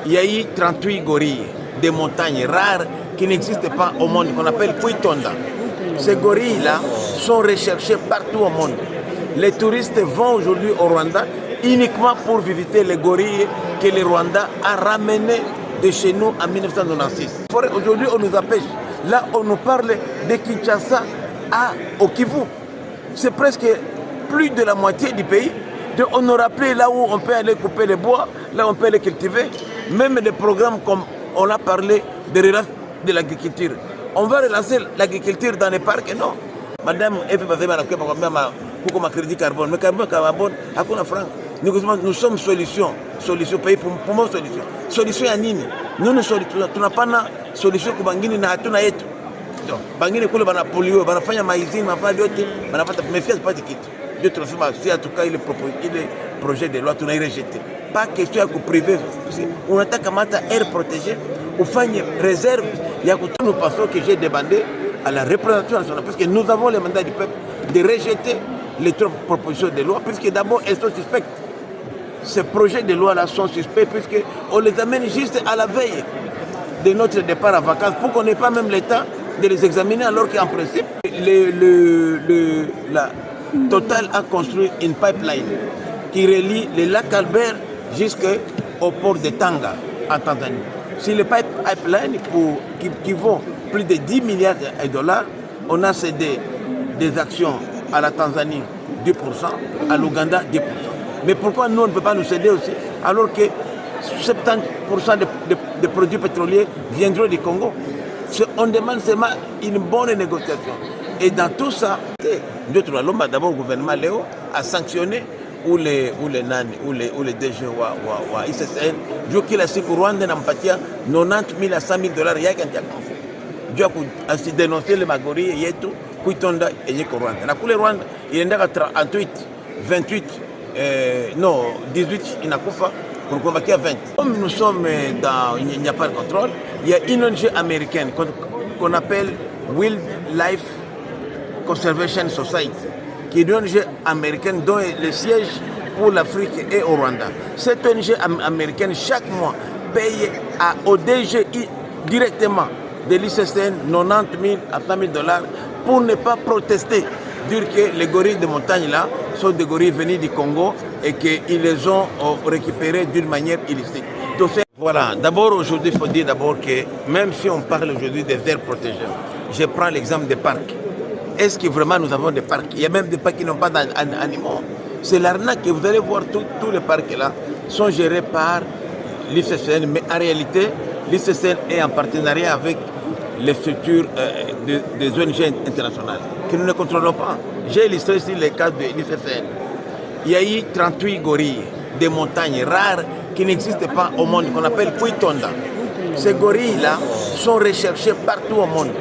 il y a eu 38 gorilles, des montagnes rares qui n'existent pas au monde, qu'on appelle Kuitonda. Ces gorilles-là sont recherchés partout au monde. Les touristes vont aujourd'hui au Rwanda uniquement pour visiter les gorilles que le Rwanda a ramenés de chez nous en 1996. Aujourd'hui, on nous empêche. Là, on nous parle de Kinshasa au Kivu. C'est presque plus de la moitié du pays. Donc, on nous rappelait là où on peut aller couper les bois, là où on peut aller cultiver. Même des programmes comme on a parlé de l'agriculture. On va relancer l'agriculture dans les parcs, non. Madame, pour ma crédit carbone. Mais carbone, à quoi franc? Nous sommes solution pays pour mon solution. Solution à Nini. Nous n'avons pas de solution pour Bangini na hatuna yetu. Donc, Bangini kule bana polio, bana fanya maizini, mafali yote, bana pata méfiance pas de kit. Dieu transforme, si en tout cas il est projet de loi, tu n'as rejeté. Pas question à privé. On attaque à air protégé, on fait une réserve. Il y a nous pensons que j'ai demandé à la représentation nationale, parce que nous avons le mandat du peuple de rejeter les trois propositions de loi, puisque d'abord elles sont suspectes. Ces projets de loi-là sont suspects, puisqu'on les amène juste à la veille de notre départ en vacances, pour qu'on n'ait pas même le temps de les examiner, alors qu'en principe, la Total a construit une pipeline qui relie le lac Albert jusqu'au port de Tanga, en Tanzanie. Si le pipeline qui vaut plus de 10 milliards de dollars, on a cédé des actions à la Tanzanie 10%, à l'Ouganda 10%. Mais pourquoi nous on ne peut pas nous céder aussi, alors que 70% des produits pétroliers viendront du Congo? On demande seulement une bonne négociation. Et dans tout ça, d'abord le gouvernement Léo a sanctionné ou les DG ou ICCN, je qu'il a siku Rwanda nampatia 90 000 à 100 000 dollars yake antiakonfu. Je a dénoncé les magories yetu kuitonda yeko Rwanda. Na kule Rwanda il y a 38, 28, non 18 inakufa pour combattre à 20. Comme nous sommes dans, il n'y a pas de contrôle, il y a une ONG américaine qu'on appelle Wildlife Conservation Society, qui est une ONG américaine dont le siège pour l'Afrique est au Rwanda. Cette ONG américaine, chaque mois, paye au DGI directement de l'ICCN 90 000 à 100 000 dollars pour ne pas protester, dire que les gorilles de montagne là sont des gorilles venus du Congo et qu'ils les ont récupérés d'une manière illicite. Donc, voilà, d'abord aujourd'hui, il faut dire d'abord que même si on parle aujourd'hui des aires protégées, je prends l'exemple des parcs. Est-ce que vraiment nous avons des parcs? Il y a même des parcs qui n'ont pas d'animaux. C'est l'arnaque. Vous allez voir tous les parcs là sont gérés par l'ICCN, mais en réalité, l'ICCN est en partenariat avec les structures des ONG internationales que nous ne contrôlons pas. J'ai illustré ici les cas de l'ICCN. Il y a eu 38 gorilles, des montagnes rares qui n'existent pas au monde, qu'on appelle Kuitonda. Ces gorilles-là sont recherchés partout au monde.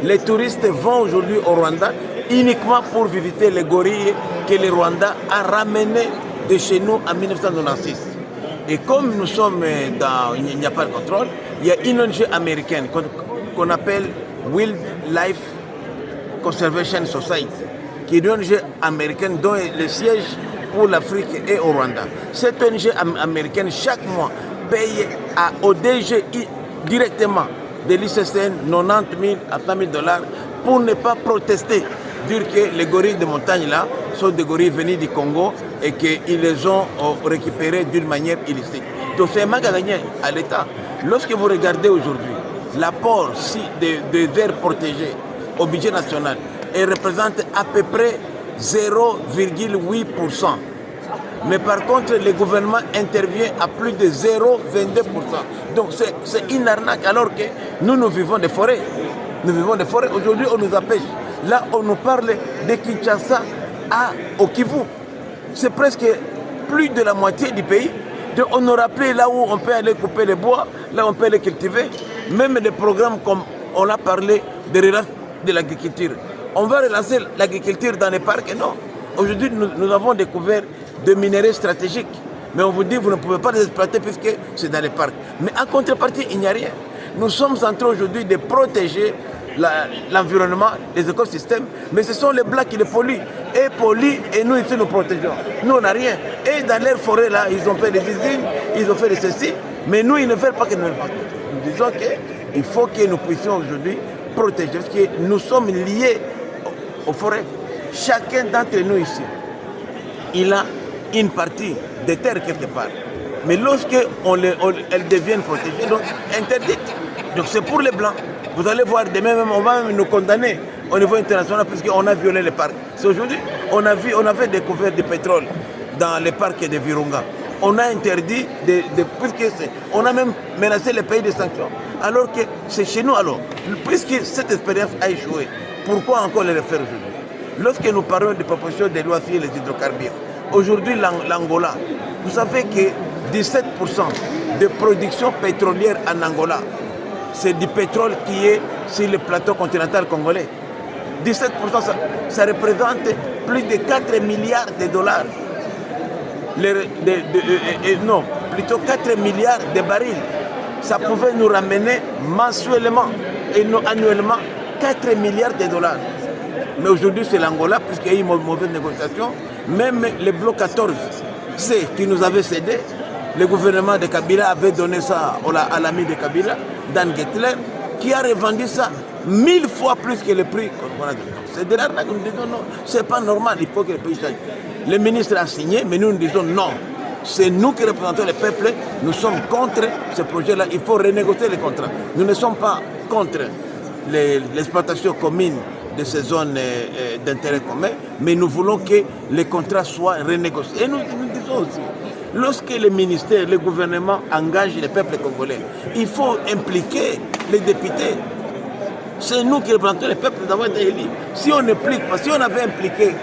Les touristes vont aujourd'hui au Rwanda uniquement pour visiter les gorilles que le Rwanda a ramenés de chez nous en 1996. Et comme nous sommes dans, il n'y a pas de contrôle, il y a une ONG américaine qu'on appelle Wildlife Conservation Society, qui est une ONG américaine dont le siège pour l'Afrique est au Rwanda. Cette ONG américaine, chaque mois, paye au DGI directement de l'ICCN 90 000 à 100 000 dollars pour ne pas protester, dire que les gorilles de montagne là sont des gorilles venus du Congo et qu'ils les ont récupérés d'une manière illicite. Donc c'est un manque à gagner à l'État. Lorsque vous regardez aujourd'hui l'apport des aires protégées au budget national, elle représente à peu près 0,8%. Mais par contre, le gouvernement intervient à plus de 0,22%. Donc c'est une arnaque alors que nous vivons des forêts. Nous vivons des forêts. Aujourd'hui, on nous empêche. Là, on nous parle de Kinshasa au Kivu. C'est presque plus de la moitié du pays. Donc on nous rappelait là où on peut aller couper les bois, là où on peut aller cultiver. Même des programmes comme on a parlé de l'agriculture. On va relancer l'agriculture dans les parcs, non. Aujourd'hui, nous avons découvert des minéraux stratégiques. Mais on vous dit, vous ne pouvez pas les exploiter puisque c'est dans les parcs. Mais en contrepartie, il n'y a rien. Nous sommes en train aujourd'hui de protéger l'environnement, les écosystèmes, mais ce sont les Blancs qui les polluent. Et polluent, et nous ici nous protégeons. Nous on n'a rien. Et dans leurs forêts là, ils ont fait des usines, ils ont fait de ceci. Mais nous, ils ne veulent pas que nous disons qu'il faut que nous puissions aujourd'hui protéger, parce que nous sommes liés aux forêts. Chacun d'entre nous ici, il a une partie des terres quelque part. Mais lorsqu'elles deviennent protégées, donc interdites. Donc c'est pour les Blancs. Vous allez voir, demain même, on va même nous condamner au niveau international puisqu'on a violé les parcs. C'est aujourd'hui, on avait découvert du pétrole dans les parcs de Virunga. On a interdit, on a même menacé les pays de sanctions. Alors que c'est chez nous alors. Puisque cette expérience a échoué, pourquoi encore les refaire aujourd'hui? Lorsque nous parlons de proposition des lois sur les hydrocarbures, aujourd'hui l'Angola, vous savez que 17% de production pétrolière en Angola, c'est du pétrole qui est sur le plateau continental congolais. 17%, ça représente plus de 4 milliards de dollars. Non, plutôt 4 milliards de barils. Ça pouvait nous ramener mensuellement et non annuellement 4 milliards de dollars. Mais aujourd'hui, c'est l'Angola, puisqu'il y a eu une mauvaise négociation. Même le bloc 14, c'est qui nous avait cédé. Le gouvernement de Kabila avait donné ça à l'ami de Kabila, Dan Gettler, qui a revendu ça 1000 fois plus que le prix qu'on a donné. C'est de l'arnaque, nous disons non, c'est pas normal, il faut que le pays change. Le ministre a signé, mais nous disons non. C'est nous qui représentons le peuple, nous sommes contre ce projet-là, il faut renégocier les contrats. Nous ne sommes pas contre l'exploitation commune de ces zones d'intérêt commun, mais nous voulons que les contrats soient renégociés. Et nous disons aussi, lorsque les ministères, le gouvernement engagent le peuple congolais, il faut impliquer les députés. C'est nous qui représentons le peuple d'avoir été élus. Si on n'implique pas, si on avait impliqué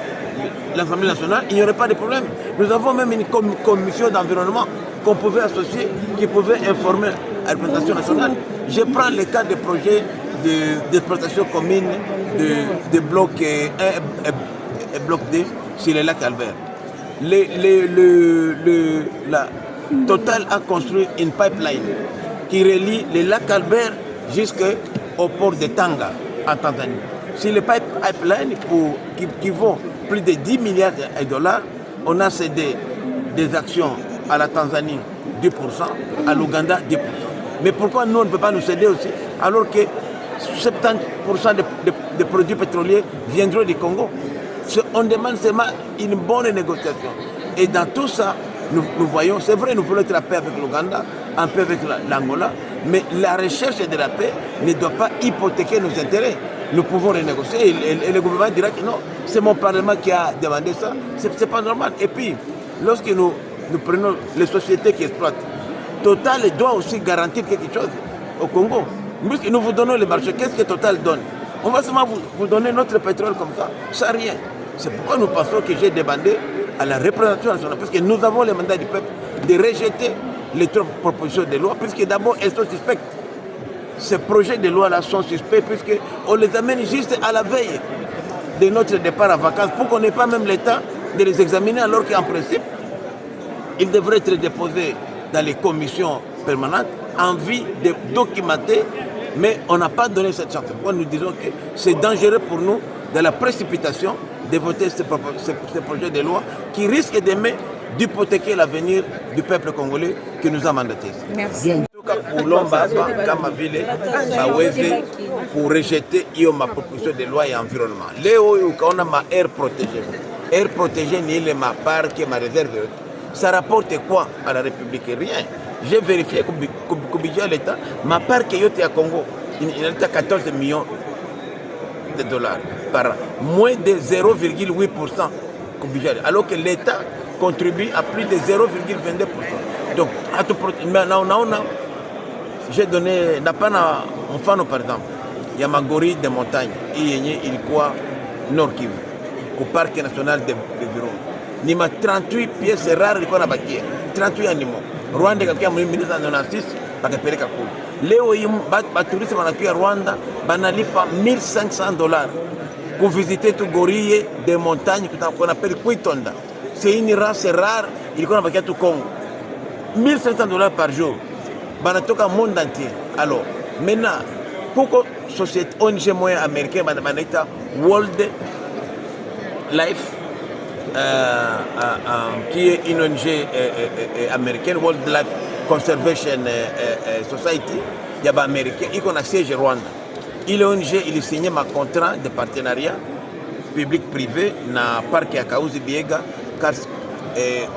l'Assemblée nationale, il n'y aurait pas de problème. Nous avons même une commission d'environnement qu'on pouvait associer, qui pouvait informer la représentation nationale. Je prends le cas des projets d'exploitation commune de bloc 1 et bloc 2 sur le lac Albert. La Total a construit une pipeline qui relie le lac Albert jusqu'au port de Tanga en Tanzanie. Sur le pipeline qui vaut plus de 10 milliards de dollars, on a cédé des actions à la Tanzanie 10%, à l'Ouganda 10%. Mais pourquoi nous on ne peut pas nous céder aussi alors que 70% des produits pétroliers viendront du Congo? On demande seulement une bonne négociation. Et dans tout ça, nous voyons, c'est vrai, nous voulons être en paix avec l'Ouganda, en paix avec l'Angola, mais la recherche de la paix ne doit pas hypothéquer nos intérêts. Nous pouvons renégocier et le gouvernement dira que non, c'est mon Parlement qui a demandé ça, c'est pas normal. Et puis, lorsque nous prenons les sociétés qui exploitent, Total doit aussi garantir quelque chose au Congo. Puisque nous vous donnons les marchés, qu'est-ce que Total donne? On va seulement vous donner notre pétrole comme ça, sans rien. C'est pourquoi nous pensons que j'ai demandé à la représentation nationale, puisque nous avons le mandat du peuple, de rejeter les trois propositions de loi, puisque d'abord elles sont suspectes. Ces projets de loi-là sont suspects, puisqu'on les amène juste à la veille de notre départ en vacances, pour qu'on n'ait pas même le temps de les examiner, alors qu'en principe, ils devraient être déposés dans les commissions permanentes en vue de documenter, mais on n'a pas donné cette chance. Nous disons que c'est dangereux pour nous, de la précipitation, de voter ces projets de loi qui risquent d'hypothéquer l'avenir du peuple congolais qui nous a mandatés. Merci. En tout cas, pour l'Omba, kama vile, pour rejeter ma proposition de loi et environnement. Léo, on a ma aire protégée. Aire protégée, ni le ma parc, ma réserve. Ça rapporte quoi à la République? Rien. J'ai vérifié qu'au budget de l'État, ma parc est à Congo. Il est à 14 millions de dollars par an. Moins de 0,8% au budget. Alors que l'État contribue à plus de 0,22%. Donc, j'ai donné, en Fano par exemple, il y a ma gorille de montagne, il quoi Nord Kivu, au parc national de Virunga. Il y a 38 pièces rares, il y a 38 animaux. Rwanda, il y a 1996, il y a Léo, les touristes qui à Rwanda, ils payent 1500 $. Pour visiter tout gorille des montagnes qu'on appelle Kwitonda. C'est une race rare, il y a tout Congo. 1500 $ par jour. Banatoka monde entier. Alors, maintenant, pourquoi société ONG moyen américain, World Life, qui est une ONG américaine, World Life Conservation Society ya ba Americain iko na siège Rwanda. Ile ONG ilisigné ma contrat de partenariat public privé na parc ya Kahuzi Biega,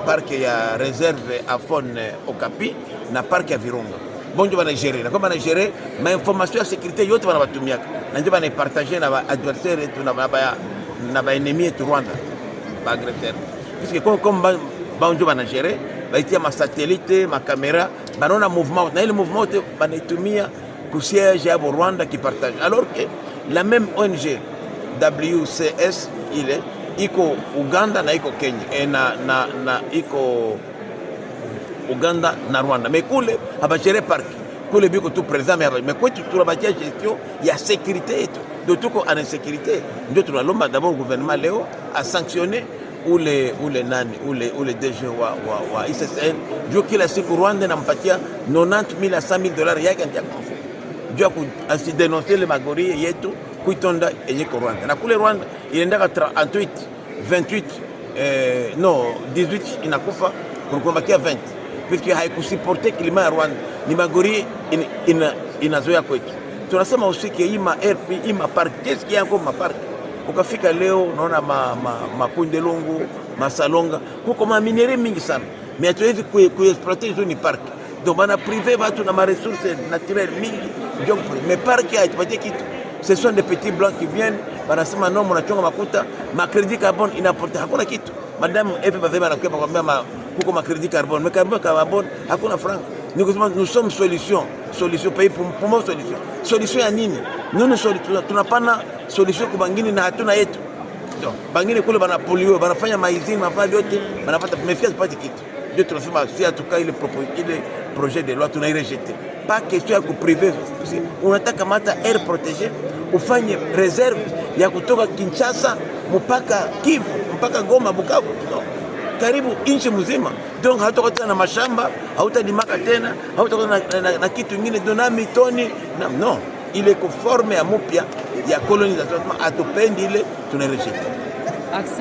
parc ya réserve Afon Okapi na parc ya Virunga. Bonjo bana gérer na kama bana gérer ma information ya sécurité yote bana batumiaka na ndio bana partager na ba adversaire yetu na ba ennemi yetu Rwanda ba agresseur, puisque comme bonjo bana gérer baitia ma satellite ma caméra banona mouvement na ile mouvement bana itumia ku siège ya Rwanda qui partage, alors que la même ONG WCS ile iko Uganda na iko Kenya na iko Uganda na Rwanda, mais kule habachere park kule biko tu présent, mais kwetu tunabatia gestion ya sécurité yetu, ndio tuko en insécurité. Ndio tunalomba d'abord gouvernement leo a sanctionner ule DG wa ICCN juu kila siku Rwanda nampatia 90,000 à 100,000 $, yake ndio konfu juu asidenoncer le magori yetu kuitonda yenye ko Rwanda, na kule Rwanda inaendaka 38 28 18 inakufa kunabakia 20, puisque haikusuporte klima ya Rwanda, ni magori inazoea kwetu. Tunasema usike hii ma RP hii ma park, qu'est-ce qu'il y a encore ma park? Ukafika leo unaona makundelungu masalonga kuko ma minere mingi sana, mais hatuwezi kuexploiter hizo ni park, donc bana privé batu na ma ressources naturelles mingi, donc mais park haitupatie kitu. Ce sont des petits blancs qui viennent banasema no mnachonga makuta ma crédit carbone inapporte, hakuna kitu. Madame Eve Bavema anakuwa kwambia kuko ma crédit carbone, mais carbone hakuna franc. Nous sommes solution pays pour moi solution ya nini? Nini solution? Tunapana solution kwa bangine na hatuna yetu. Donc bangine kule banapolio banafanya maizini mafanya yote banapata mefia zipate kitu. Ndio tunasema si atuka ile projet de loi tunairejeter. Pas question ya kuprivé. Unataka mata air protégé ufanye réserve ya kutoka Kinshasa mpaka Kivu mpaka Goma Bukavu. Karibu inchi mzima. Donc hatakuwa tena na mashamba, hautalimaka tena, hautakuwa na kitu kingine dona mitoni. Non, ile conforme ya mupya ya colonisation atupendi ile tunarejeter.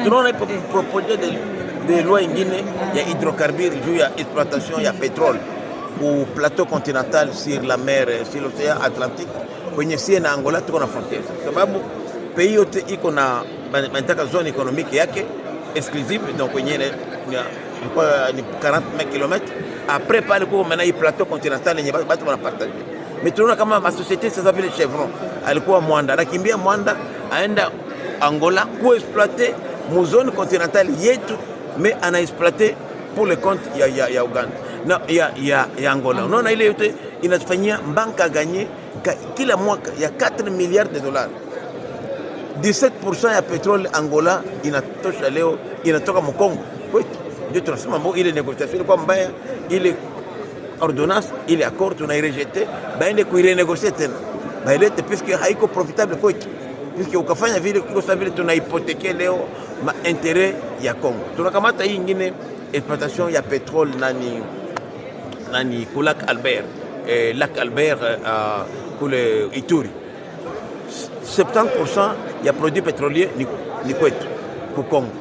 Tunaona proposer de loi ingine ya hydrocarbures juu ya exploitation ya pétrole au plateau continental sur la mer, sur l'océan Atlantique, kwenye sie na Angola tuko na frontiere. Sababu pays yote iko na banataka zone économique yake exclusive, donc kwenye ni 40 km. Après pale kwa maana hii plateau continental yenye watu wanapartage. Mais tunaona kama ma société sasa vile Chevron alikuwa Mwanda, anakimbia Mwanda aenda Angola ku exploiter mu zone continentale yetu, mais ana exploiter pour le compte ya Uganda na ya Angola. Unaona ile yote inatufanyia banka gagner kila mwaka ya 4 milliards de dollars. 17% ya petrole Angola inatosha leo inatoka Mkongo kwetu. Ndio tunasema mbona ile négociation kwa mbaya, ile ordonnance ile accord tunairejeter, baende kuirenégocier tena bailete, puisque haiko profitable kwetu, puisque ukafanya vile kwa sababu vile tunaihypotheker leo ma intérêt ya Congo. Tunakamata hii nyingine exploitation ya petrole nani ku lac Albert, lac Albert kule Ituri. 70% ya produits pétroliers ni kwetu ku Congo,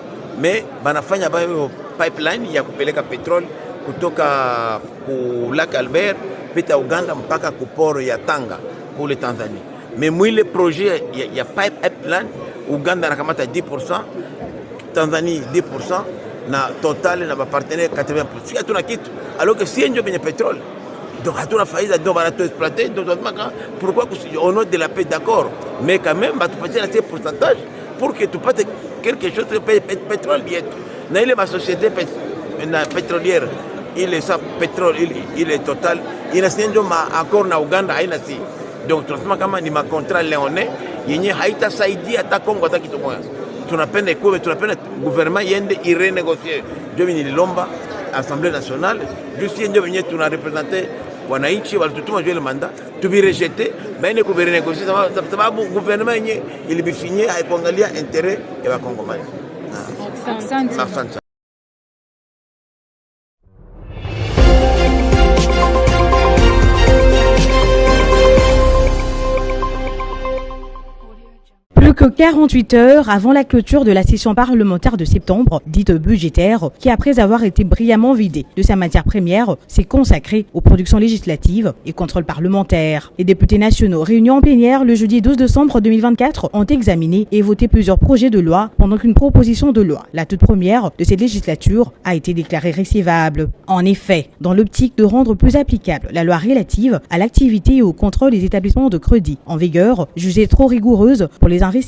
mais banafanya bayo pipeline ya kupeleka petroli kutoka ku lac Albert pita Uganda mpaka ku port ya Tanga kule Tanzania. Mais mwile projet ya pipeline Uganda nakamata 10%, Tanzania 10%, na total na ba partenaire 80%. Si hatuna kitu, alors que si ndio kwenye petroli, donc hatuna faida, donc banato exploiter. Donc pourquoi au nom de la paix, d'accord, mais quand même batupatie na ces pourcentage pour que tu pate quelque chose de pétrole yetu. Na ile ma société pétrolière ile sa pétrole ile total inasinjo ma accord na Uganda haina si. Donc tunasema kama ni ma contrat léonais yenye haitasaidia hata Kongo hata kitu moja. Tunapenda gouvernement yende irenégocier. Ndio nililomba Assemblée nationale juste ndio wenyewe tuna representer wananchi walitutuma juu ile mandat tubirejete baine kubirenégocier, sababu gouvernement yenyewe ilibifinye haikuangalia intérêt ya Wakongomani. Asante. Plus que 48 heures avant la clôture de la session parlementaire de septembre, dite budgétaire, qui après avoir été brillamment vidée de sa matière première, s'est consacrée aux productions législatives et contrôle parlementaire. Les députés nationaux réunis en plénière le jeudi 12 décembre 2024 ont examiné et voté plusieurs projets de loi pendant qu'une proposition de loi, la toute première de cette législature, a été déclarée récevable. En effet, dans l'optique de rendre plus applicable la loi relative à l'activité et au contrôle des établissements de crédit en vigueur, jugée trop rigoureuse pour les investisseurs,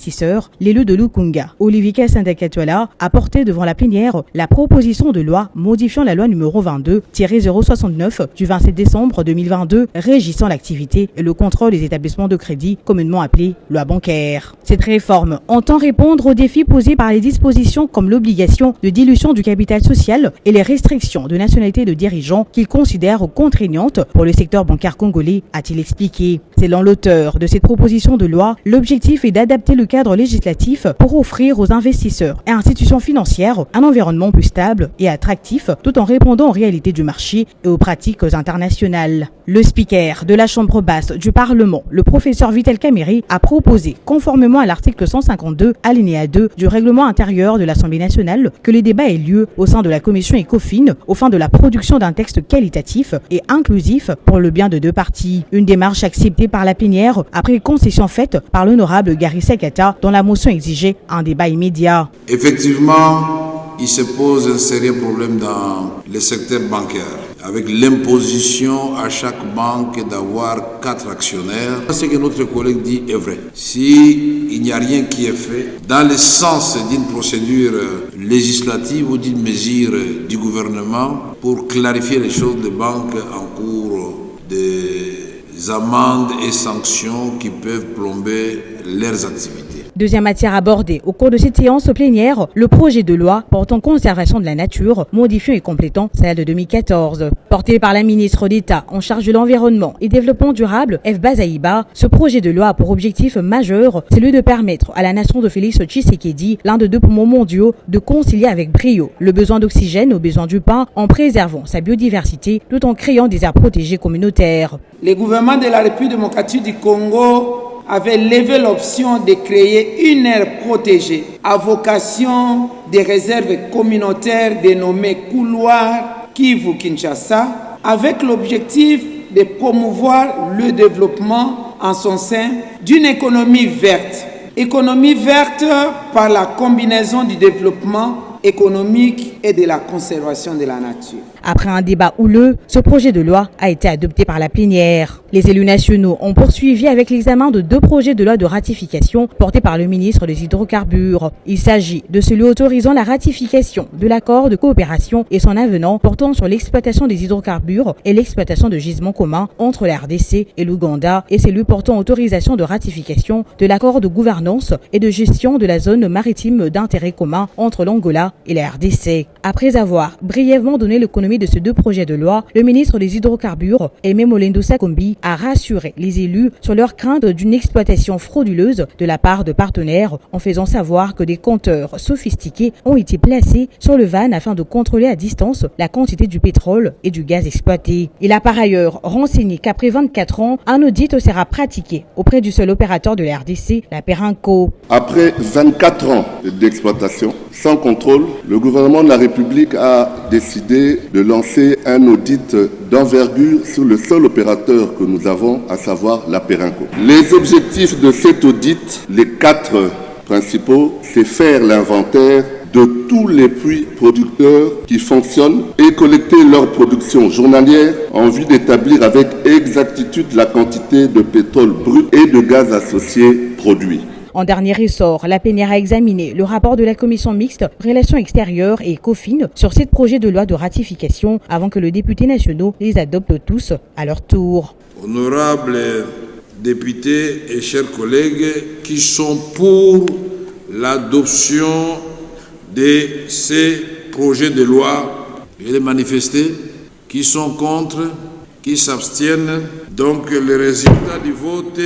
l'élu de Lukunga, Olivier Kassandakatuala, a porté devant la plénière la proposition de loi modifiant la loi numéro 22-069 du 27 décembre 2022 régissant l'activité et le contrôle des établissements de crédit, communément appelée loi bancaire. Cette réforme entend répondre aux défis posés par les dispositions comme l'obligation de dilution du capital social et les restrictions de nationalité de dirigeants qu'il considère contraignantes pour le secteur bancaire congolais, a-t-il expliqué. Selon l'auteur de cette proposition de loi, l'objectif est d'adapter le cadre législatif pour offrir aux investisseurs et institutions financières un environnement plus stable et attractif tout en répondant aux réalités du marché et aux pratiques internationales. Le speaker de la Chambre basse du Parlement, le professeur Vital Kamerhe, a proposé, conformément à l'article 152, alinéa 2 du règlement intérieur de l'Assemblée nationale, que les débats aient lieu au sein de la commission ECOFIN aux fins de la production d'un texte qualitatif et inclusif pour le bien de deux parties. Une démarche acceptée par la plénière après concession faite par l'honorable Gary Sakata dont la motion exigeait un débat immédiat. Effectivement, il se pose un sérieux problème dans le secteur bancaire, avec l'imposition à chaque banque d'avoir 4 actionnaires. Ce que notre collègue dit est vrai. S'il n'y a rien qui est fait dans le sens d'une procédure législative ou d'une mesure du gouvernement pour clarifier les choses des banques en cours des amendes et sanctions qui peuvent plomber leurs activités. Deuxième matière abordée au cours de cette séance plénière, le projet de loi portant conservation de la nature, modifiant et complétant celle de 2014. Porté par la ministre d'État en charge de l'environnement et développement durable, F. Bazaïba, ce projet de loi a pour objectif majeur, celui de permettre à la nation de Félix Tshisekedi, l'un des 2 poumons mondiaux, de concilier avec brio le besoin d'oxygène au besoin du pain en préservant sa biodiversité tout en créant des aires protégées communautaires. Le gouvernement de la République démocratique du Congo avait levé l'option de créer une aire protégée à vocation des réserves communautaires dénommées couloirs Kivu-Kinshasa, avec l'objectif de promouvoir le développement en son sein d'une économie verte. Économie verte par la combinaison du développement économique et de la conservation de la nature. Après un débat houleux, ce projet de loi a été adopté par la plénière. Les élus nationaux ont poursuivi avec l'examen de 2 projets de loi de ratification portés par le ministre des Hydrocarbures. Il s'agit de celui autorisant la ratification de l'accord de coopération et son avenant portant sur l'exploitation des hydrocarbures et l'exploitation de gisements communs entre la RDC et l'Ouganda et celui portant autorisation de ratification de l'accord de gouvernance et de gestion de la zone maritime d'intérêt commun entre l'Angola et la RDC. Après avoir brièvement donné l'économie de ces 2 projets de loi, le ministre des Hydrocarbures, Aimé Molendo Sakombi, a rassuré les élus sur leur crainte d'une exploitation frauduleuse de la part de partenaires en faisant savoir que des compteurs sophistiqués ont été placés sur le van afin de contrôler à distance la quantité du pétrole et du gaz exploité. Il a par ailleurs renseigné qu'après 24 ans, un audit sera pratiqué auprès du seul opérateur de la RDC, la Perenco. Après 24 ans d'exploitation sans contrôle, le gouvernement de la République a décidé de lancer un audit d'envergure sur le seul opérateur que nous avons, à savoir la Perenco. Les objectifs de cet audit, les 4 principaux, c'est faire l'inventaire de tous les puits producteurs qui fonctionnent et collecter leur production journalière en vue d'établir avec exactitude la quantité de pétrole brut et de gaz associé produit. En dernier ressort, la plénière a examiné le rapport de la commission mixte Relations extérieures et ECOFIN sur 7 projets de loi de ratification avant que les députés nationaux les adoptent tous à leur tour. Honorables députés et chers collègues qui sont pour l'adoption de ces projets de loi, veuillez les manifester, qui sont contre, qui s'abstiennent. Donc le résultat du vote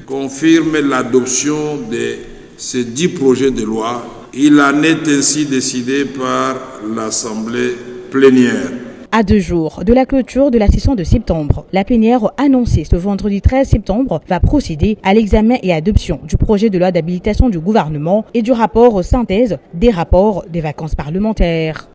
confirme l'adoption de ces 10 projets de loi. Il en est ainsi décidé par l'Assemblée plénière. À 2 jours de la clôture de la session de septembre, la plénière annoncée ce vendredi 13 septembre va procéder à l'examen et adoption du projet de loi d'habilitation du gouvernement et du rapport synthèse des rapports des vacances parlementaires.